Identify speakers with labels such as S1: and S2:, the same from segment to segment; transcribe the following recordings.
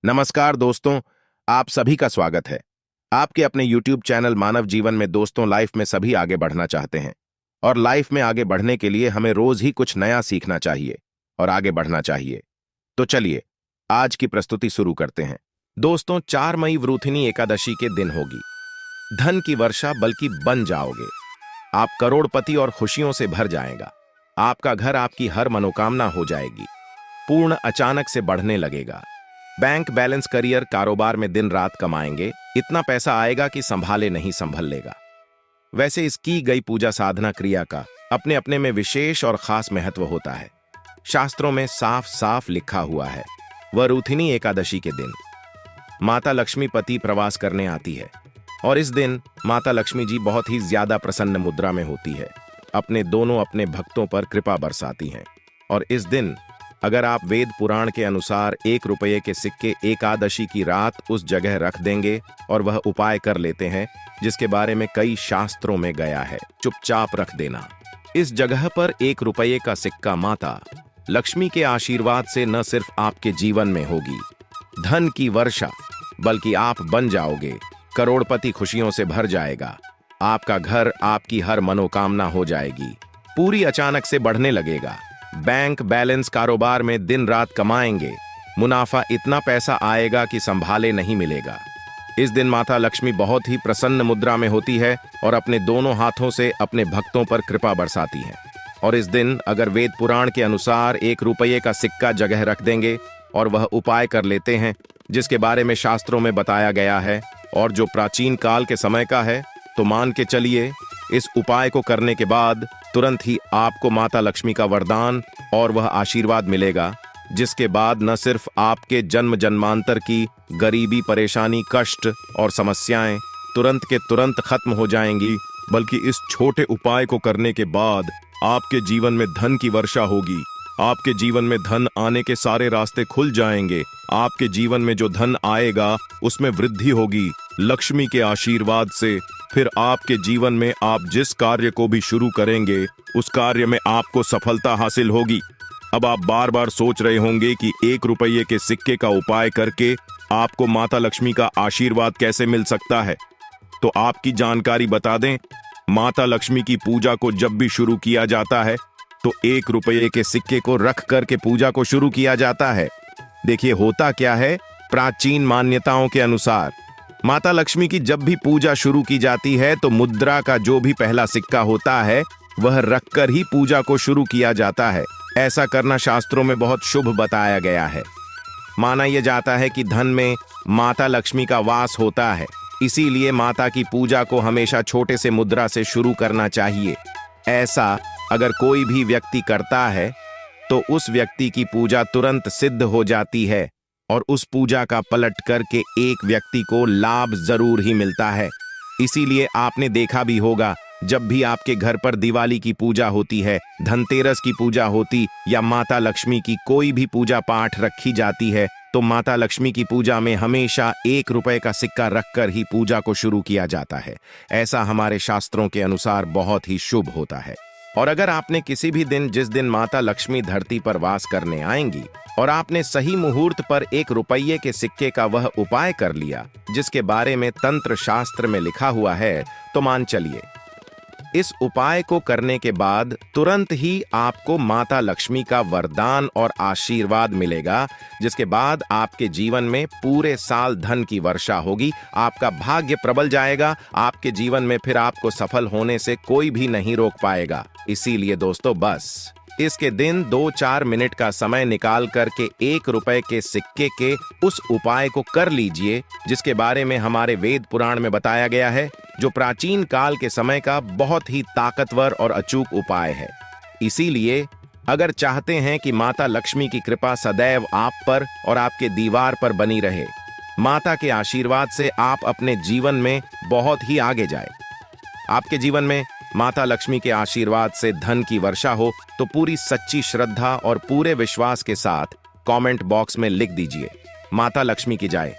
S1: नमस्कार दोस्तों, आप सभी का स्वागत है। आपके अपने YouTube चैनल मानव जीवन में दोस्तों लाइफ में सभी आगे बढ़ना चाहते हैं और लाइफ में आगे बढ़ने के लिए हमें रोज ही कुछ नया सीखना चाहिए और आगे बढ़ना चाहिए। तो चलिए आज की प्रस्तुति शुरू करते हैं। दोस्तों 4 मई वृथिनी एकादशी के दिन होगी। धन की वर्षा बल्कि बन जाओगे। आप करोड़पति और खुशियों से भर जाएगा। आपका घर आपकी हर मनोकामना हो जाएगी। पूर्ण अचानक से बढ़ने लगेगा। बैंक बैलेंस, करियर, कारोबार में दिन रात कमाएंगे। इतना पैसा आएगा कि संभाले नहीं संभल लेगा। वैसे इस की गई पूजा साधना क्रिया का अपने अपने में विशेष और खास महत्व होता है। शास्त्रों में साफ साफ लिखा हुआ है, वृथिनी एकादशी के दिन माता लक्ष्मी पति प्रवास करने आती है और इस दिन माता लक्ष्मी जी बहुत ही ज्यादा प्रसन्न मुद्रा में होती है। अपने भक्तों पर कृपा बरसाती हैं और इस दिन अगर आप वेद पुराण के अनुसार 1 रुपये के सिक्के एकादशी की रात उस जगह रख देंगे और वह उपाय कर लेते हैं जिसके बारे में कई शास्त्रों में गया है, चुपचाप रख देना। इस जगह पर 1 रुपये का सिक्का माता लक्ष्मी के आशीर्वाद से न सिर्फ आपके जीवन में होगी धन की वर्षा, बल्कि आप बन जाओगे करोड़पति। खुशियों से भर जाएगा। आपका घर आपकी हर मनोकामना हो जाएगी। पूरी अचानक से बढ़ने लगेगा। बैंक बैलेंस, कारोबार में दिन रात कमाएंगे। मुनाफा इतना पैसा आएगा कि संभाले नहीं मिलेगा। इस दिन माता लक्ष्मी बहुत ही प्रसन्न मुद्रा में होती है और अपने दोनों हाथों से अपने भक्तों पर कृपा बरसाती है। और इस दिन अगर वेद पुराण के अनुसार 1 रुपये का सिक्का जगह रख देंगे और वह उपाय कर लेते हैं जिसके बारे में शास्त्रों में बताया गया है और जो प्राचीन काल के समय का है, तो मान के चलिए इस उपाय को करने के बाद तुरंत ही आपको माता लक्ष्मी का वरदान और वह आशीर्वाद मिलेगा, जिसके बाद न सिर्फ आपके जन्म जन्मांतर की गरीबी, परेशानी, कष्ट और समस्याएं तुरंत के तुरंत खत्म हो जाएंगी, बल्कि इस छोटे उपाय को करने के बाद आपके जीवन में धन की वर्षा होगी। आपके जीवन में धन आने के सारे रास्ते खुल जाएंगे। आपके जीवन में जो धन आएगा उसमें वृद्धि होगी लक्ष्मी के आशीर्वाद से। फिर आपके जीवन में आप जिस कार्य को भी शुरू करेंगे उस कार्य में आपको सफलता हासिल होगी। अब आप बार बार सोच रहे होंगे कि 1 रुपये के सिक्के का उपाय करके आपको माता लक्ष्मी का आशीर्वाद कैसे मिल सकता है। तो आपकी जानकारी बता दें, माता लक्ष्मी की पूजा को जब भी शुरू किया जाता है तो 1 रुपये के सिक्के को रख करके पूजा को शुरू किया जाता है। देखिए होता क्या है, प्राचीन मान्यताओं के अनुसार माता लक्ष्मी की जब भी पूजा शुरू की जाती है तो मुद्रा का जो भी पहला सिक्का होता है वह रखकर ही पूजा को शुरू किया जाता है। ऐसा करना शास्त्रों में बहुत शुभ बताया गया है। माना यह जाता है कि धन में माता लक्ष्मी का वास होता है, इसीलिए माता की पूजा को हमेशा छोटे से मुद्रा से शुरू करना चाहिए। ऐसा अगर कोई भी व्यक्ति करता है तो उस व्यक्ति की पूजा तुरंत सिद्ध हो जाती है और उस पूजा का पलट करके एक व्यक्ति को लाभ जरूर ही मिलता है। इसीलिए आपने देखा भी होगा, जब भी आपके घर पर दिवाली की पूजा होती है, धनतेरस की पूजा होती या माता लक्ष्मी की कोई भी पूजा पाठ रखी जाती है, तो माता लक्ष्मी की पूजा में हमेशा 1 रुपये का सिक्का रखकर ही पूजा को शुरू किया जाता है। ऐसा हमारे शास्त्रों के अनुसार बहुत ही शुभ होता है। और अगर आपने किसी भी दिन, जिस दिन माता लक्ष्मी धरती पर वास करने आएंगी, और आपने सही मुहूर्त पर 1 रुपये के सिक्के का वह उपाय कर लिया जिसके बारे में तंत्र शास्त्र में लिखा हुआ है, तो मान चलिए इस उपाय को करने के बाद तुरंत ही आपको माता लक्ष्मी का वरदान और आशीर्वाद मिलेगा, जिसके बाद आपके जीवन में पूरे साल धन की वर्षा होगी। आपका भाग्य प्रबल जाएगा। आपके जीवन में फिर आपको सफल होने से कोई भी नहीं रोक पाएगा। इसीलिए दोस्तों बस इसके दिन 2-4 मिनट का समय निकाल करके 1 रुपये के सिक्के के उस उपाय को कर लीजिए जिसके बारे में हमारे वेद पुराण में बताया गया है, जो प्राचीन काल के समय का बहुत ही ताकतवर और अचूक उपाय है। इसीलिए अगर चाहते हैं कि माता लक्ष्मी की कृपा सदैव आप पर और आपके दीवार पर बनी रहे, माता के आशीर्वाद से आप अपने जीवन में बहुत ही आगे जाए, आपके जीवन में माता लक्ष्मी के आशीर्वाद से धन की वर्षा हो, तो पूरी सच्ची श्रद्धा और पूरे विश्वास के साथ कमेंट बॉक्स में लिख दीजिए माता लक्ष्मी की जय।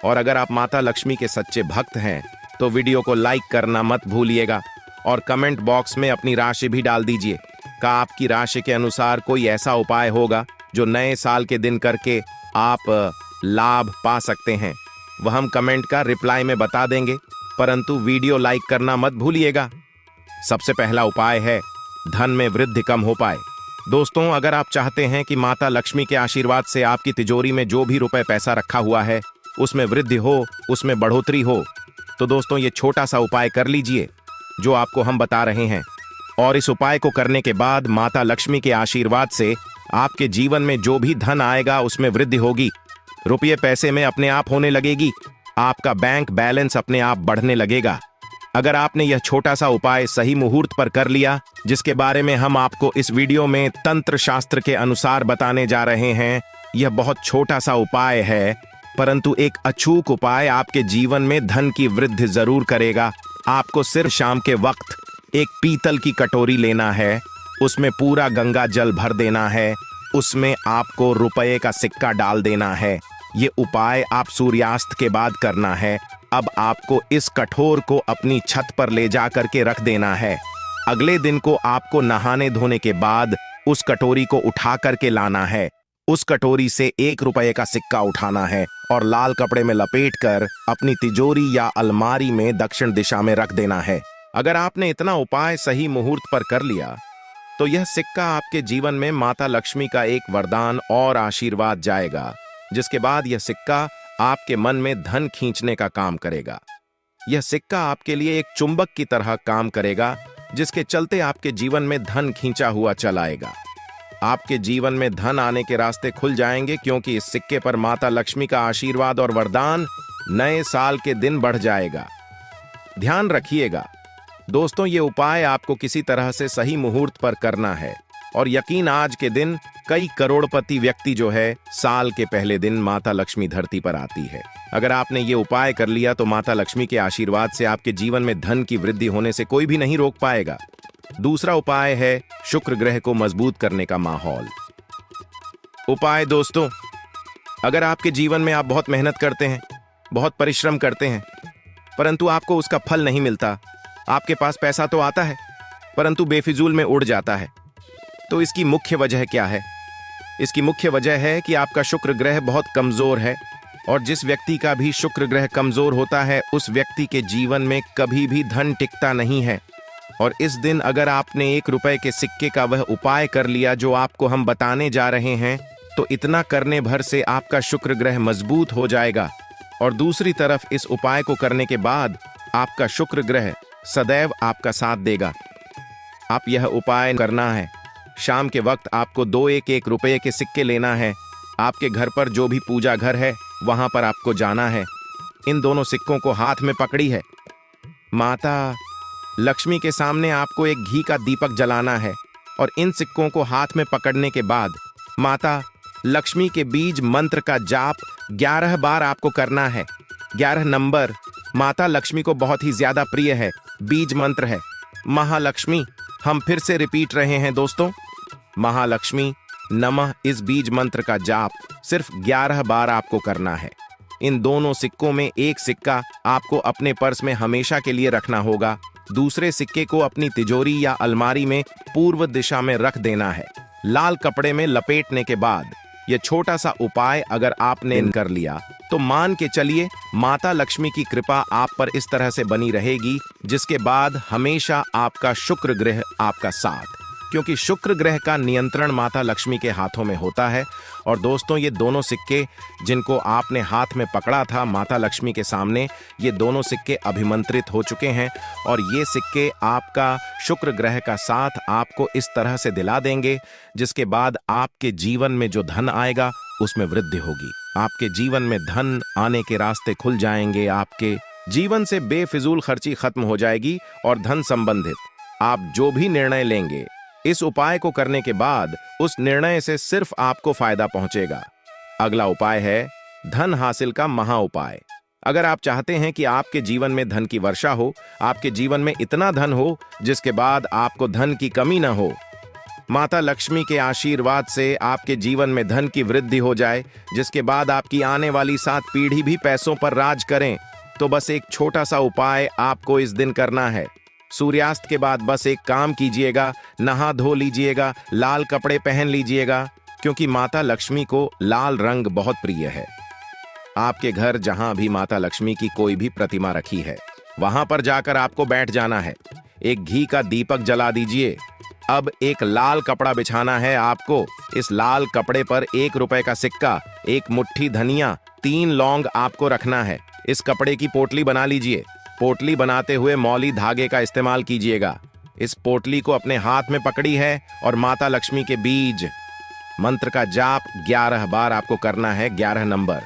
S1: और अगर आप माता लक्ष्मी के सच्चे भक्त हैं तो वीडियो को लाइक करना मत भूलिएगा और कमेंट बॉक्स में अपनी राशि भी डाल दीजिए। का आपकी राशि के अनुसार कोई ऐसा उपाय होगा जो नए साल के दिन करके आप लाभ पा सकते हैं वह हम कमेंट का रिप्लाई में बता देंगे, परंतु वीडियो लाइक करना मत भूलिएगा। सबसे पहला उपाय है धन में वृद्धि कम हो पाए। दोस्तों, अगर आप चाहते हैं कि माता लक्ष्मी के आशीर्वाद से आपकी तिजोरी में जो भी रुपए पैसा रखा हुआ है उसमें वृद्धि हो, उसमें बढ़ोतरी हो, तो दोस्तों ये छोटा सा उपाय कर लीजिए जो आपको हम बता रहे हैं। और इस उपाय को करने के बाद माता लक्ष्मी के आशीर्वाद से आपके जीवन में जो भी धन आएगा उसमें वृद्धि होगी, रुपये पैसे में अपने आप होने लगेगी, आपका बैंक बैलेंस अपने आप बढ़ने लगेगा। अगर आपने यह छोटा सा उपाय सही मुहूर्त पर कर लिया, जिसके बारे में हम आपको इस वीडियो में तंत्र शास्त्र के अनुसार बताने जा रहे हैं, यह बहुत छोटा सा उपाय है, परंतु एक अचूक उपाय आपके जीवन में धन की वृद्धि जरूर करेगा। आपको सिर्फ शाम के वक्त एक पीतल की कटोरी लेना है, उसमें पूरा गंगा जल भर देना है, उसमें आपको रुपए का सिक्का डाल देना है। ये उपाय आप सूर्यास्त के बाद करना है। अब आपको इस कठोर को अपनी छत पर ले जा करके रख देना है। अगले दिन को आपको नहाने धोने के बाद उस कटोरी को उठा करके लाना है। उस कटोरी से 1 रुपए का सिक्का उठाना है और लाल कपड़े में लपेटकर अपनी तिजोरी या अलमारी में दक्षिण दिशा में रख देना है। अगर आपने इतना उपाय सही मुहूर्त पर कर लिया तो यह सिक्का आपके जीवन में माता लक्ष्मी का एक वरदान और आशीर्वाद जाएगा, जिसके बाद यह सिक्का आपके मन में धन खींचने का काम करेगा। यह सिक्का आपके लिए एक चुंबक की तरह काम करेगा, जिसके चलते आपके जीवन में धन खींचा हुआ चलाएगा। आपके जीवन में धन आने के रास्ते खुल जाएंगे, क्योंकि इस सिक्के पर माता लक्ष्मी का आशीर्वाद और वरदान नए साल के दिन बढ़ जाएगा। ध्यान रखिएगा दोस्तों, ये उपाय आपको किसी तरह से सही मुहूर्त पर करना है, और यकीन आज के दिन कई करोड़पति व्यक्ति जो है साल के पहले दिन माता लक्ष्मी धरती पर आती है। अगर आपने ये उपाय कर लिया तो माता लक्ष्मी के आशीर्वाद से आपके जीवन में धन की वृद्धि होने से कोई भी नहीं रोक पाएगा। दूसरा उपाय है शुक्र ग्रह को मजबूत करने का माहौल। उपाय दोस्तों, अगर आपके जीवन में आप बहुत मेहनत करते हैं, बहुत परिश्रम करते हैं, परंतु आपको उसका फल नहीं मिलता, आपके पास पैसा तो आता है परंतु बेफिजूल में उड़ जाता है, तो इसकी मुख्य वजह क्या है? इसकी मुख्य वजह है कि आपका शुक्र ग्रह बहुत कमजोर है, और जिस व्यक्ति का भी शुक्र ग्रह कमजोर होता है उस व्यक्ति के जीवन में कभी भी धन टिकता नहीं है। और इस दिन अगर आपने 1 रुपए के सिक्के का वह उपाय कर लिया जो आपको हम बताने जा रहे हैं, तो इतना करने भर से आपका शुक्र ग्रह मजबूत हो जाएगा। और दूसरी तरफ इस उपाय को करने के बाद आपका शुक्र ग्रह सदैव आपका साथ देगा। आप यह उपाय करना है, शाम के वक्त आपको 2 1 रुपए के सिक्के लेना है, आपके घर पर जो भी पूजा घर है वहां पर आपको जाना है। इन दोनों सिक्कों को हाथ में पकड़ी है, माता लक्ष्मी के सामने आपको एक घी का दीपक जलाना है, और इन सिक्कों को हाथ में पकड़ने के बाद माता लक्ष्मी के बीज मंत्र का जाप 11 बार आपको करना है। 11 नंबर माता लक्ष्मी को बहुत ही ज्यादा प्रिय है, बीज मंत्र है महालक्ष्मी। हम फिर से रिपीट रहे हैं दोस्तों, महालक्ष्मी नमः। इस बीज मंत्र का जाप सिर्फ 11 बार आपको करना है। इन दोनों सिक्कों में एक सिक्का आपको अपने पर्स में हमेशा के लिए रखना होगा, दूसरे सिक्के को अपनी तिजोरी या अलमारी में पूर्व दिशा में रख देना है। लाल कपड़े में लपेटने के बाद यह छोटा सा उपाय अगर आपने कर लिया तो मान के चलिए माता लक्ष्मी की कृपा आप पर इस तरह से बनी रहेगी, जिसके बाद हमेशा आपका शुक्र ग्रह आपका साथ, क्योंकि शुक्र ग्रह का नियंत्रण माता लक्ष्मी के हाथों में होता है। और दोस्तों, ये दोनों सिक्के जिनको आपने हाथ में पकड़ा था माता लक्ष्मी के सामने, ये दोनों सिक्के अभिमंत्रित हो चुके हैं, और ये सिक्के आपका शुक्र ग्रह का साथ आपको इस तरह से दिला देंगे, जिसके बाद आपके जीवन में जो धन आएगा उसमें वृद्धि होगी। आपके जीवन में धन आने के रास्ते खुल जाएंगे, आपके जीवन से बेफिजूल खर्ची खत्म हो जाएगी, और धन संबंधित आप जो भी निर्णय लेंगे इस उपाय को करने के बाद उस निर्णय से सिर्फ आपको फायदा पहुंचेगा। अगला उपाय है धन हासिल का महा उपाय। अगर आप चाहते हैं कि आपके जीवन में धन की वर्षा हो, आपके जीवन में इतना धन हो जिसके बाद आपको धन की कमी न हो, माता लक्ष्मी के आशीर्वाद से आपके जीवन में धन की वृद्धि हो जाए, जिसके बाद आपकी आने वाली 7 पीढ़ी भी पैसों पर राज करें, तो बस एक छोटा सा उपाय आपको इस दिन करना है। सूर्यास्त के बाद बस एक काम कीजिएगा, नहा धो लीजिएगा, लाल कपड़े पहन लीजिएगा, क्योंकि माता लक्ष्मी को लाल रंग बहुत प्रिय है। आपके घर जहां भी माता लक्ष्मी की कोई भी प्रतिमा रखी है, वहां पर जाकर आपको बैठ जाना है। एक घी का दीपक जला दीजिए। अब एक लाल कपड़ा बिछाना है आपको। इस लाल कपड़े पर 1 रुपए का सिक्का, 1 मुट्ठी धनिया, 3 लौंग आपको रखना है। इस कपड़े की पोटली बना लीजिए। पोटली बनाते हुए मौली धागे का इस्तेमाल कीजिएगा। इस पोटली को अपने हाथ में पकड़ी है और माता लक्ष्मी के बीज मंत्र का जाप 11 बार आपको करना है। 11 नंबर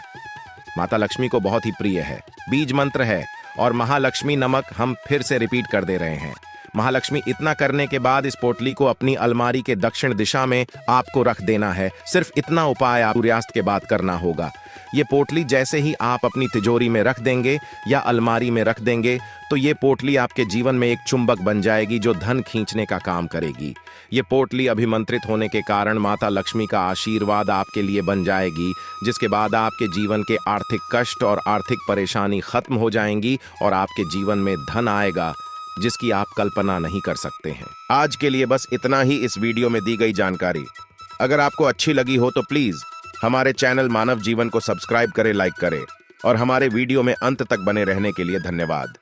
S1: माता लक्ष्मी को बहुत ही प्रिय है। बीज मंत्र है और महालक्ष्मी नमक हम फिर से रिपीट कर दे रहे हैं। महालक्ष्मी इतना करने के बाद इस पोटली को अपनी अलमारी के दक्षिण दिशा में आपको रख देना है। सिर्फ इतना उपाय आप सूर्यास्त के बाद करना होगा। ये पोटली जैसे ही आप अपनी तिजोरी में रख देंगे या अलमारी में रख देंगे तो ये पोटली आपके जीवन में एक चुंबक बन जाएगी जो धन खींचने का काम करेगी। ये पोटली अभिमंत्रित होने के कारण माता लक्ष्मी का आशीर्वाद आपके लिए बन जाएगी, जिसके बाद आपके जीवन के आर्थिक कष्ट और आर्थिक परेशानी खत्म हो जाएंगी और आपके जीवन में धन आएगा जिसकी आप कल्पना नहीं कर सकते हैं। आज के लिए बस इतना ही इस वीडियो में दी गई जानकारी। अगर आपको अच्छी लगी हो तो प्लीज हमारे चैनल मानव जीवन को सब्सक्राइब करें, लाइक करें और हमारे वीडियो में अंत तक बने रहने के लिए धन्यवाद।